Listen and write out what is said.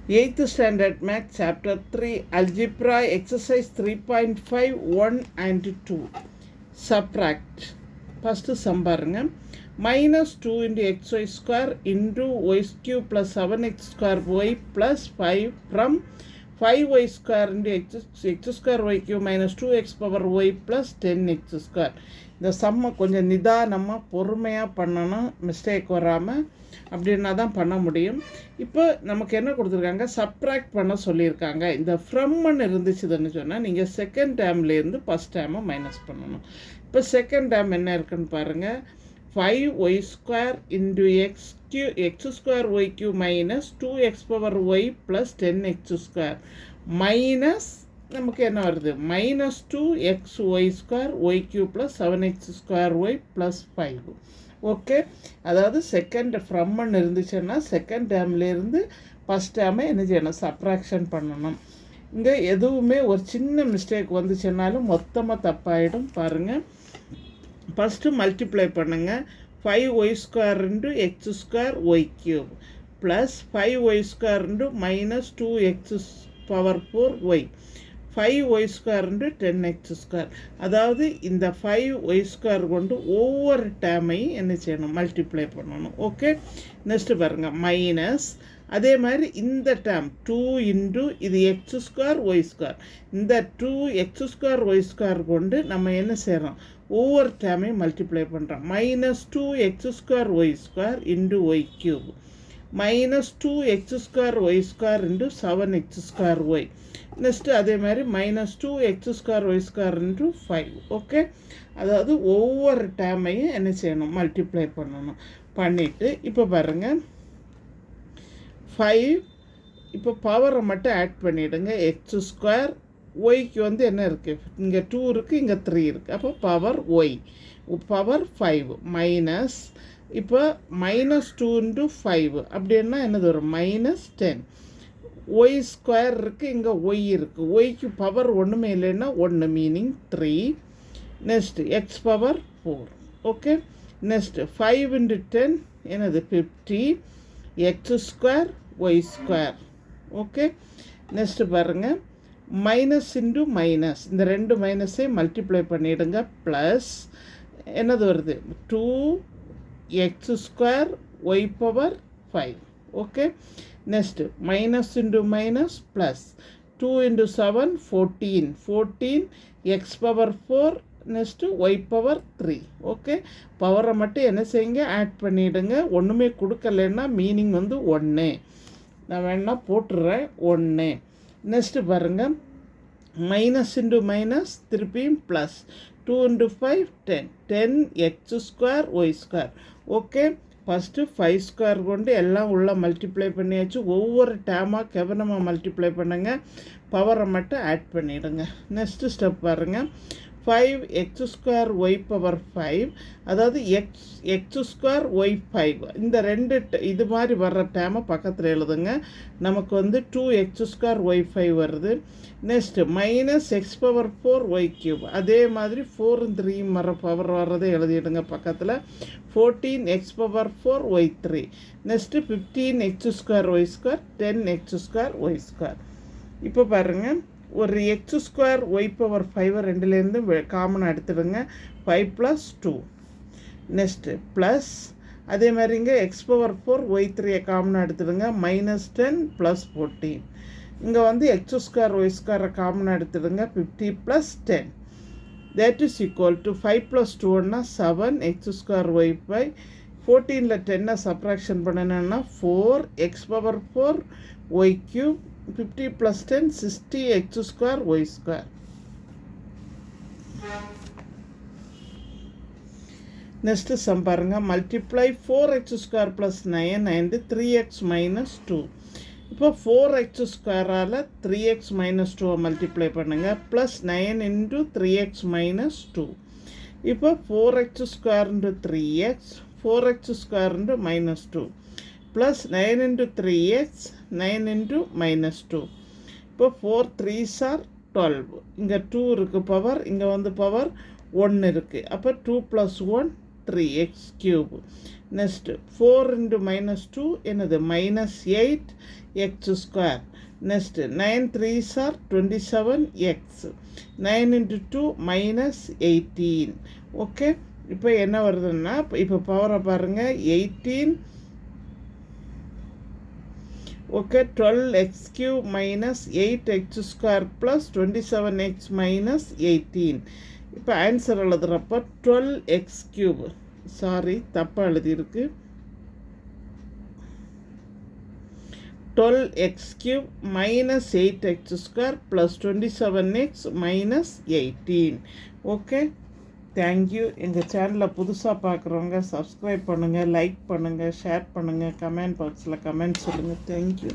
8th Standard Math Chapter 3 Algebra Exercise 3.5 1 and 2 Subtract. First sum பாருங்க. Minus 2 into xy square into y cube plus 7x square y plus 5 from 5y square into x square y cube minus 2x power y plus 10x square. இந்த சம்மை கொஞ்சம் நிதானமாக பொறுமையாக பண்ணணும், mistake வராமல், அப்படின்னா தான் பண்ண முடியும். இப்போ நமக்கு என்ன கொடுத்துருக்காங்க, சப்ட்ராக்ட் பண்ண சொல்லியிருக்காங்க. இந்த ஃப்ரம்னு இருந்துச்சுன்னு சொன்னால் நீங்கள் செகண்ட் டேர்ம்லேருந்து ஃபஸ்ட் டேர்மை மைனஸ் பண்ணணும். இப்போ செகண்ட் டேர்ம் என்ன இருக்குன்னு பாருங்கள். 5y square into x square y cube minus 2x power y plus 10x square minus நமக்கு என்ன வருது, minus 2xy square y cube plus 7x square y plus 5. Okay, அதாவது செகண்ட் ஃப்ரம்னு இருந்துச்சுன்னா செகண்ட் டேர்ம்லேருந்து ஃபஸ்ட் டேர்மை என்ன செய்யணும், சப்ராக்ஷன் பண்ணணும். இங்கே எதுவுமே ஒரு சின்ன மிஸ்டேக் வந்துச்சுன்னாலும் மொத்தமாக தப்பாயிடும். பாருங்கள், ஃபஸ்ட்டு மல்டிப்ளை பண்ணுங்கள். 5y square into x square y cube plus 5y square into minus 2x power 4y 5y square into 10x square. அதாவது இந்த 5y square கொண்டு ஒவ்வொரு டேர்மையும் என்ன செய்யணும், மல்டிப்ளை பண்ணணும். ஓகே, நெக்ஸ்ட்டு பாருங்கள், மைனஸ் அதே மாதிரி இந்த டேர்ம் 2 இன்டு இது எக்ஸ் ஸ்கொயர் ஒய் ஸ்கொயர், இந்த 2x square y square கொண்டு நம்ம என்ன செய்கிறோம், ஒவ்வொரு டேர்மையும் மல்டிப்ளை பண்ணுறோம். Minus 2x square y square into y cube minus 2x square y square into 7x square y. Next அதே மாதிரி minus 2x square y square into 5. Okay, அதாவது ஒவ்வொரு டேர்மையும் என்ன செய்யணும், மல்டிப்ளை பண்ணணும். பண்ணிவிட்டு இப்போ பாருங்கள், 5 இப்போ பவரை மட்டும் ஆட் பண்ணிவிடுங்க. எக்ஸ் ஸ்கொயர் ஒய்க்கு வந்து என்ன இருக்குது, இங்கே 2 இருக்குது, இங்கே 3 இருக்குது. அப்போ பவர் ஒய் பவர் 5 மைனஸ் இப்போ மைனஸ் 2 இன்ட்டு 5 அப்படின்னா என்னது வரும், மைனஸ் 10. ஒய் ஸ்கொயர் இருக்குது, இங்கே ஒய் இருக்குது. ஒய்க்கு பவர் ஒன்றுமே இல்லைன்னா 1 meaning 3. Next x power 4. Okay, next 5 into 10 என்னது 50 x square y square. Okay, next பாருங்கள், மைனஸ் இன்டு மைனஸ், இந்த ரெண்டு மைனஸையும் மல்டிப்ளை பண்ணிவிடுங்க. ப்ளஸ் என்னது வருது, 2x square y power 5. Okay, next minus into minus plus 2 into 7 14 x power 4 next y power 3. Okay, பவரை மட்டும் என்ன செய்யுங்க, ஆட் பண்ணிவிடுங்க. ஒன்றுமே கொடுக்கலன்னா மீனிங் வந்து 1. நான் வேணால் போட்டுடுறேன் 1. நெக்ஸ்ட்டு பாருங்கள், மைனஸ் இன்டு மைனஸ் திருப்பியும் plus 2 into 5 10 x square y square. Okay, first 5 square கொண்டு எல்லாம் உள்ளே மல்டிப்ளை பண்ணியாச்சு. ஒவ்வொரு டேமாக கவனமாக மல்டிப்ளை பண்ணுங்கள், பவரை மட்டும் ஆட் பண்ணிவிடுங்க. நெக்ஸ்ட்டு ஸ்டெப் பாருங்கள், 5x ஸ்கொயர் ஒய் பவர் 5, அதாவது எக்ஸ் ஸ்கொயர் ஒய் 5. இந்த ரெண்டு இது மாதிரி வர்ற டேமை பக்கத்தில் எழுதுங்க. நமக்கு வந்து 2x ஸ்கொயர் ஒய் 5 வருது. Next minus x power 4 y cube, அதே மாதிரி 4 3 வர பவர் வர்றதை எழுதிடுங்க பக்கத்தில். 14x power 4 y 3. Next 15x square y square 10x square y square. இப்போ பாருங்கள், ஒரு எக்ஸ் ஸ்கொயர் ஒய் பவர் 5 ரெண்டுலேருந்து காமனாக எடுத்துடுங்க. 5 + 2. நெக்ஸ்ட்டு ப்ளஸ் அதே மாதிரிங்க எக்ஸ் பவர் 4 ஒய் 3 காமனாக எடுத்துடுங்க. மைனஸ் 10 + 14. இங்கே வந்து எக்ஸ் ஸ்கொயர் ஒய் ஸ்கொயரை காமனாக எடுத்துடுங்க. 50 + 10 that is equal to 5 + 2 7 x square y 5. 14ல் 10 சப்ராக்ஷன் பண்ணணுன்னா 4 x power 4 y cube 50 + 10 60 x square y square. Next sum பாருங்கள், multiply 4x square plus 9 and 3x minus 2. இப்போ 4x ஸ்கொயரால் 3x minus 2 மல்டிப்ளை பண்ணுங்கள். Plus 9 into 3x minus 2. இப்போ 4x square into 3x 4x square into minus 2 plus 9 into 3x 9 into minus 2. இப்போ 4 3s are 12. இங்கே 2 இருக்குது power, இங்கே வந்து power 1 இருக்குது. அப்போ 2 + 1 3x கியூப். நெக்ஸ்ட்டு 4 into -2 என்னது -8x². Next 9 3s are 27x. 9 into 2 -18. Okay, இப்போ என்ன வருதுன்னா இப்போ பவரை பாருங்கள் 18. Okay, 12x³ -8x² + 27x -18. இப்போ ஆன்சர் எழுதுகிறப்ப 12x³, சாரி தப்பாக எழுதியிருக்கு, 12x³ -8x² + 27x -18. Okay, thank you. எங்கள் சேனலை புதுசாக பார்க்குறவங்க சப்ஸ்கிரைப் பண்ணுங்கள், லைக் பண்ணுங்கள், ஷேர் பண்ணுங்கள், கமெண்ட் பாக்ஸில் கமெண்ட் சொல்லுங்கள். தேங்க்யூ.